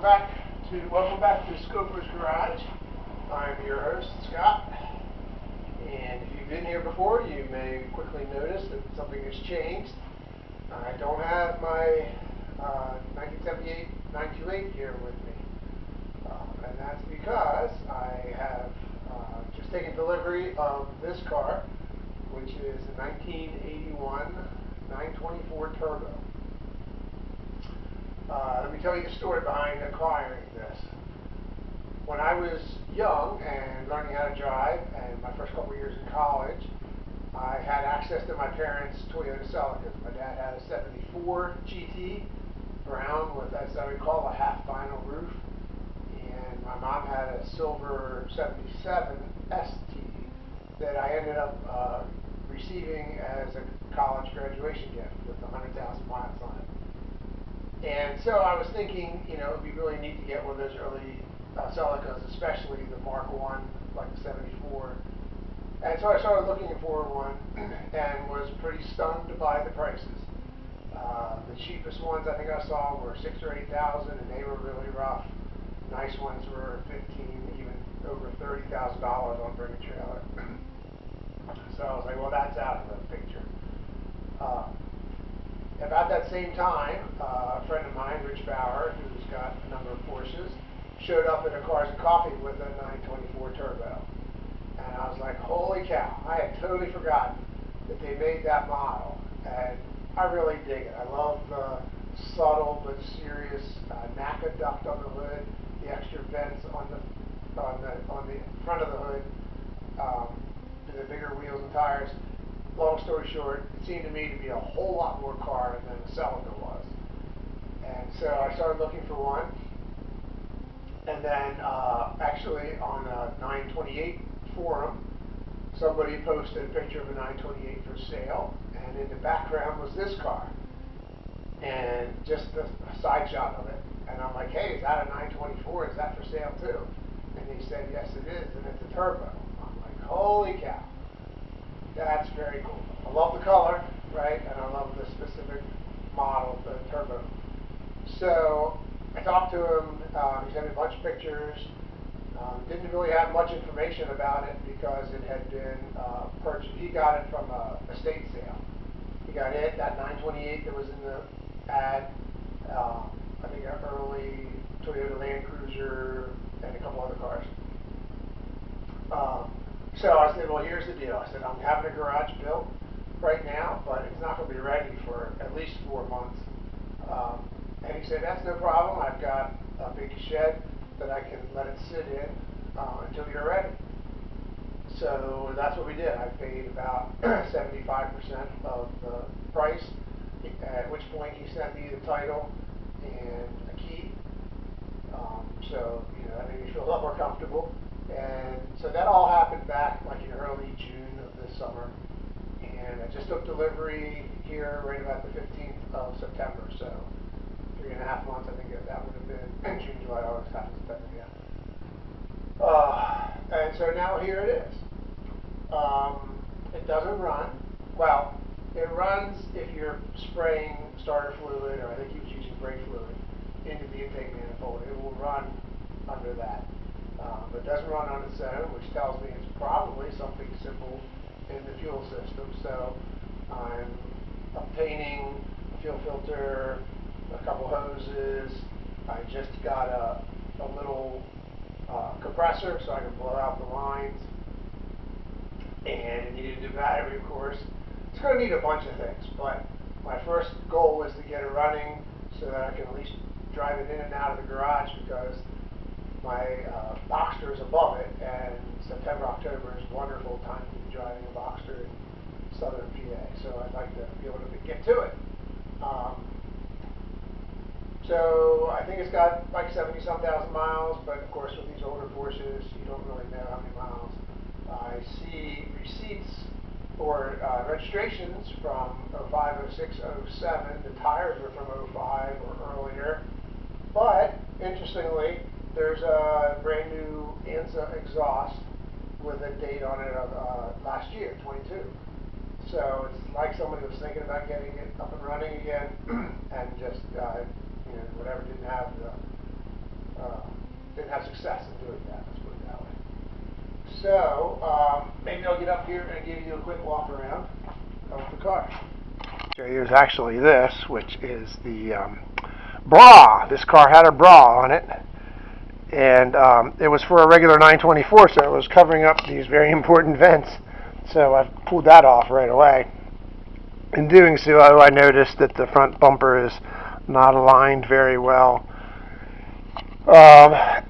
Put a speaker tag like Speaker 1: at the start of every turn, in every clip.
Speaker 1: Welcome back to Scoper's Garage. I'm your host, Scott. And if you've been here before, you may quickly notice that something has changed. I don't have my 1978 928 here with me. And that's because I have just taken delivery of this car, which is a 1981 924 Turbo. Let me tell you the story behind acquiring this. When I was young and learning how to drive, and my first couple years in college, I had access to my parents' Toyota Celicas. My dad had a 74 GT, brown with, as I recall, a half vinyl roof, and my mom had a silver 77 ST that I ended up receiving as a college graduation gift with 100,000 miles on it. And so I was thinking, it would be really neat to get one of those early Celicas, especially the Mark I, like the 74. And so I started looking for one and was pretty stunned by the prices. The cheapest ones I think I saw were $6,000 or $8,000, and they were really rough. Nice ones were $15,000, even over $30,000 on Bring a Trailer. So I was like, well, that's out of the picture. About that same time, a friend of mine, Rich Bauer, who's got a number of Porsches, showed up at a Cars and Coffee with a 924 Turbo. And I was like, holy cow, I had totally forgotten that they made that model. And I really dig it. I love the subtle but serious NACA duct on the hood, the extra vents on the front of the hood, the bigger wheels and tires. Long story short, it seemed to me to be a whole lot more car than the Celica was. And so I started looking for one. And then actually on a 928 forum, somebody posted a picture of a 928 for sale. And in the background was this car. And just a side shot of it. And I'm like, hey, is that a 924? Is that for sale too? And he said, yes, it is. And it's a turbo. I'm like, holy cow. That's very cool. I love the color, right? And I love the specific model, the turbo. So I talked to him. He sent me a bunch of pictures. Didn't really have much information about it because it had been purchased. He got it from a estate sale. He got it, that 928 that was in the ad, I think an early Toyota Land Cruiser, and a couple other cars. So I said, well, here's the deal. I said, I'm having a garage built right now, but it's not going to be ready for at least 4 months. And he said, that's no problem. I've got a big shed that I can let it sit in until you're ready. So that's what we did. I paid about 75% of the price, at which point he sent me the title and a key. So, that made me feel a lot more comfortable. And so that all happened back like in early June of this summer. And I just took delivery here right about the 15th of September. So 3.5 months, I think that would have been June, July, August, half of September, yeah. And so now here it is. It doesn't run. Well, it runs if you're spraying starter fluid, or I think he was using brake fluid, into the intake manifold. It will run under that. But it doesn't run on its own, which tells me it's probably something simple in the fuel system. So I'm obtaining a fuel filter, a couple hoses. I just got a little compressor so I can blow out the lines. And it needed a new battery, of course. It's going to need a bunch of things, but my first goal was to get it running so that I can at least drive it in and out of the garage, because my Boxster is above it, and September, October is a wonderful time to be driving a Boxster in southern PA, so I'd like to be able to get to it. So I think it's got like 70-some thousand miles, but of course with these older Porsches, you don't really know how many miles. I see receipts or registrations from 05, 06, 07. The tires are from 05 or earlier. But interestingly, there's a brand new ANSA exhaust with a date on it of last year, 22. So it's like somebody was thinking about getting it up and running again, and just whatever didn't have the So, maybe I'll get up here and give you a quick walk around of the car. Here's actually this, which is the bra. This car had a bra on it, and it was for a regular 924, so it was covering up these very important vents. So I pulled that off right away. In doing so, I noticed that the front bumper is not aligned very well.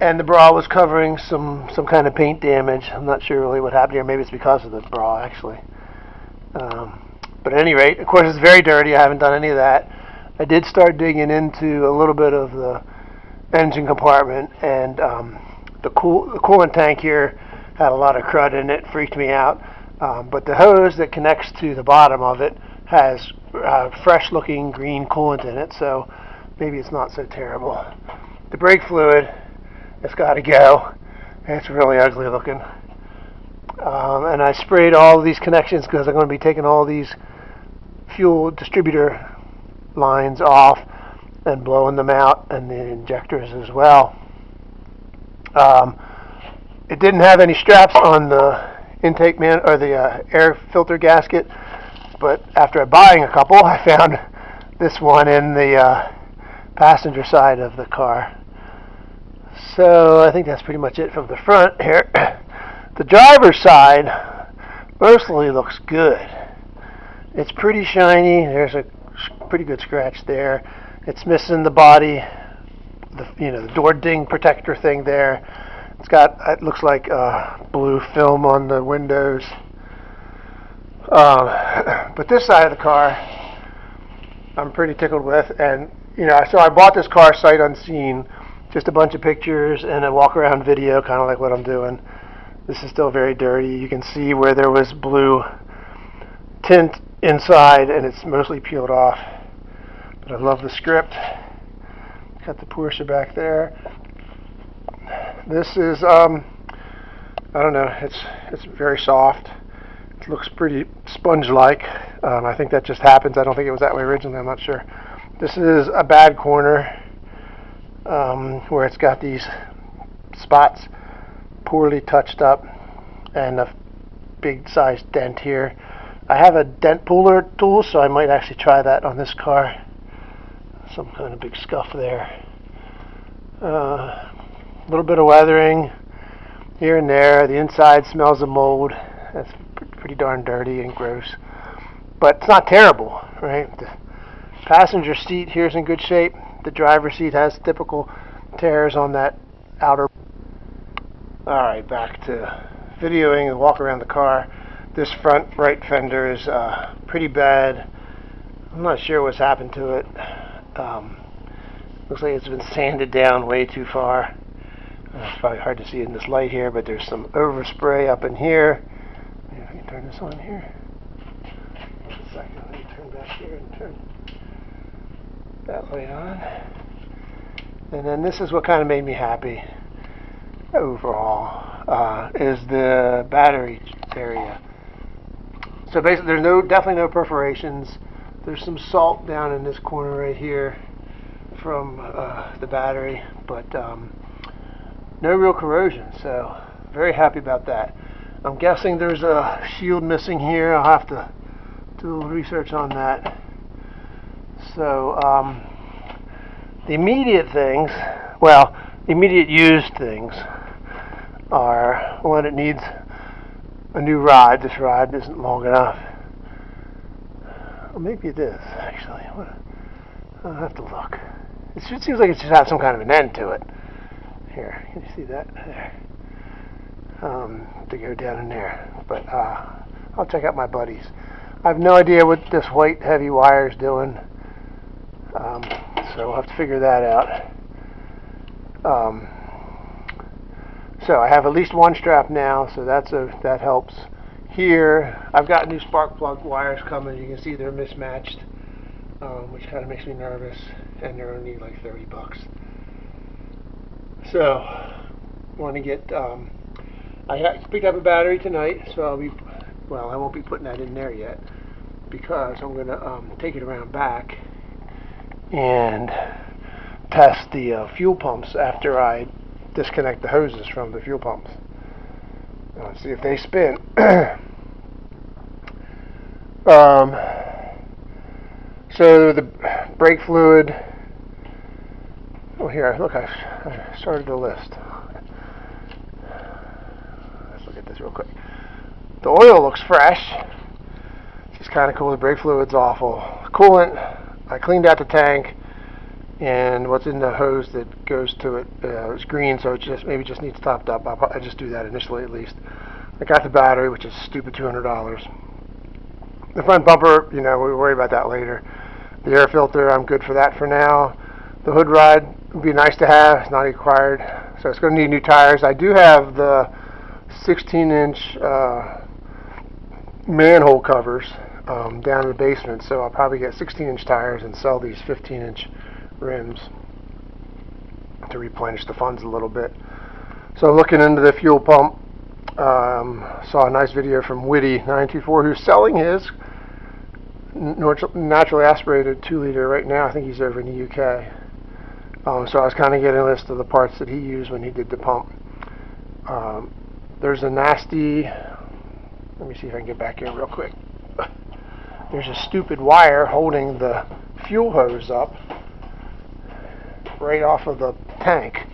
Speaker 1: And the bra was covering some kind of paint damage. I'm not sure really what happened here. Maybe it's because of the bra, actually. But at any rate, of course, it's very dirty. I haven't done any of that. I did start digging into a little bit of the engine compartment, and the coolant tank here had a lot of crud in it. Freaked me out. But the hose that connects to the bottom of it has fresh-looking green coolant in it, so maybe it's not so terrible. The brake fluid, it's got to go. It's really ugly looking. And I sprayed all of these connections because I'm going to be taking all these fuel distributor lines off and blowing them out, and the injectors as well. It didn't have any straps on the intake or the air filter gasket, but after buying a couple, I found this one in the passenger side of the car. So I think that's pretty much it from the front here. The driver's side mostly looks good. It's pretty shiny. There's a pretty good scratch there. It's missing the body, the door ding protector thing there. It looks like blue film on the windows. But this side of the car, I'm pretty tickled with. And so I bought this car sight unseen, just a bunch of pictures and a walk around video, kind of like what I'm doing. This is still very dirty. You can see where there was blue tint inside, and it's mostly peeled off. But I love the script. Got the Porsche back there. This is I don't know. It's very soft. It looks pretty sponge-like. I think that just happens. I don't think it was that way originally. I'm not sure. This is a bad corner where it's got these spots poorly touched up and a big sized dent here. I have a dent puller tool, so I might actually try that on this car. Some kind of big scuff there. A little bit of weathering here and there. The inside smells of mold. That's pretty darn dirty and gross. But it's not terrible, right? The passenger seat here is in good shape. The driver's seat has typical tears on that outer. Alright, back to videoing and walk around the car. This front right fender is pretty bad. I'm not sure what's happened to it. Looks like it's been sanded down way too far. It's probably hard to see in this light here, but there's some overspray up in here. Maybe I can turn this on here. Just a second, let me turn back here and turn that light on. And then this is what kind of made me happy overall, is the battery area. So basically there's definitely no perforations. There's some salt down in this corner right here from the battery, but no real corrosion, so very happy about that. I'm guessing there's a shield missing here. I'll have to do a little research on that. So the immediate things, well, the immediate used things are one, it needs a new rod. This rod isn't long enough. Well, maybe it is, actually. I'll have to look. It seems like it should have some kind of an end to it. Here, can you see that? There. To go down in there. But I'll check out my buddies. I have no idea what this white heavy wire is doing. So we'll have to figure that out. So I have at least one strap now, so that helps. Here, I've got new spark plug wires coming. You can see they're mismatched, which kind of makes me nervous, and they're only like $30. So, want to get. I picked up a battery tonight, so I won't be putting that in there yet, because I'm going to take it around back and test the fuel pumps after I disconnect the hoses from the fuel pumps. Let's see if they spin. um, so the brake fluid. Oh, here, look, I started the list. Let's look at this real quick. The oil looks fresh. It's kind of cool. The brake fluid's awful. Coolant, I cleaned out the tank, and what's in the hose that goes to it is green, so it maybe just needs topped up. I'll just do that initially at least. I got the battery, which is stupid $200. The front bumper, we'll worry about that later. The air filter, I'm good for that for now. The hood rod would be nice to have. It's not required. So it's going to need new tires. I do have the 16-inch manhole covers down in the basement, so I'll probably get 16-inch tires and sell these 15-inch rims to replenish the funds a little bit. So looking into the fuel pump, saw a nice video from Witty 924 who's selling his naturally aspirated 2-liter right now. I think he's over in the UK. So I was kind of getting a list of the parts that he used when he did the pump. There's a nasty, let me see if I can get back here real quick. There's a stupid wire holding the fuel hose up right off of the tank.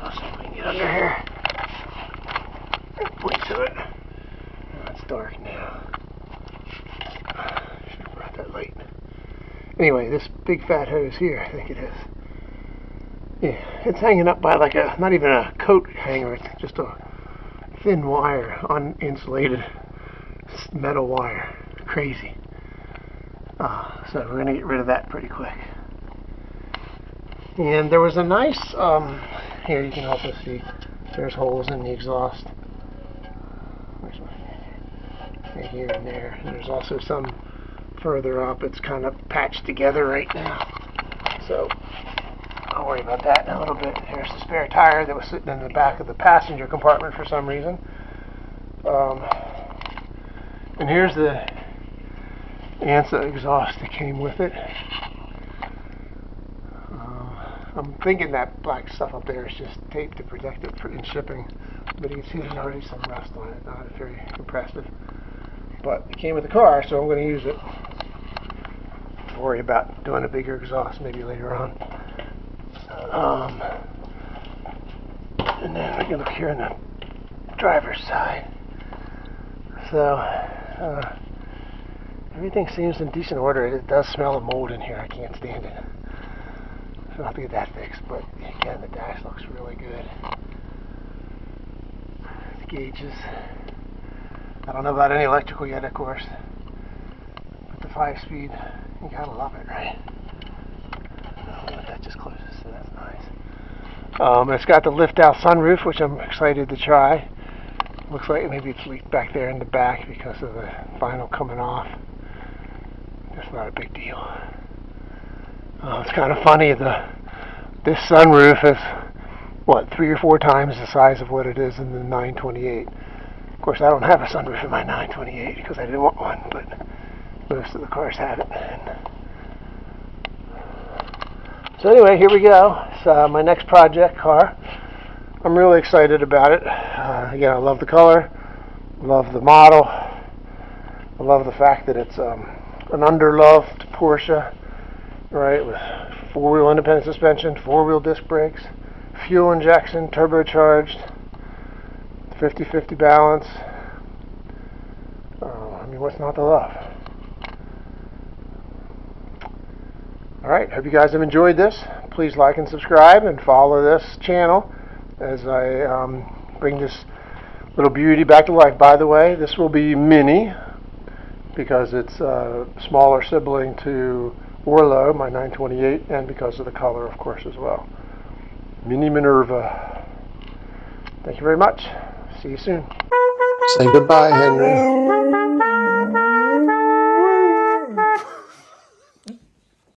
Speaker 1: Let's see if we can get under here. Point to it. Oh, it's dark now. Should have brought that light. Anyway, this big fat hose here, I think it is. Yeah, it's hanging up by like not even a coat hanger, it's just a thin wire, uninsulated metal wire. Crazy. So we're going to get rid of that pretty quick. And there was a nice, here you can also see, there's holes in the exhaust. Where's my, here and there. And there's also some further up. It's kind of patched together right now. So I'll worry about that in a little bit. Here's the spare tire that was sitting in the back of the passenger compartment for some reason. And here's the ANSA exhaust that came with it. I'm thinking that black stuff up there is just tape to protect it in shipping, but you can see there's already some rust on it. Not very impressive, but it came with the car, so I'm going to use it. Don't worry about doing a bigger exhaust maybe later on. And then we can look here on the driver's side. So everything seems in decent order. It does smell of mold in here. I can't stand it. So I'll have to get that fixed. But again, the dash looks really good. The gauges. I don't know about any electrical yet, of course. But the 5-speed, you gotta love it, right? That just closes, so that's nice. It's got the lift-out sunroof, which I'm excited to try. Looks like maybe it's leaked back there in the back because of the vinyl coming off. That's not a big deal. It's kind of funny, this sunroof is, what, 3 or 4 times the size of what it is in the 928. Of course, I don't have a sunroof in my 928 because I didn't want one, but most of the cars have it. So anyway, here we go. It's my next project car. I'm really excited about it. Again, I love the color, love the model, I love the fact that it's an underloved Porsche, right, with 4-wheel independent suspension, 4-wheel disc brakes, fuel injection, turbocharged, 50-50 balance. I mean, what's not to love? Alright, hope you guys have enjoyed this. Please like and subscribe and follow this channel as I bring this little beauty back to life. By the way, this will be Minnie because it's a smaller sibling to Orlo, my 928, and because of the color, of course, as well. Minnie Minerva. Thank you very much. See you soon.
Speaker 2: Say goodbye, Henry.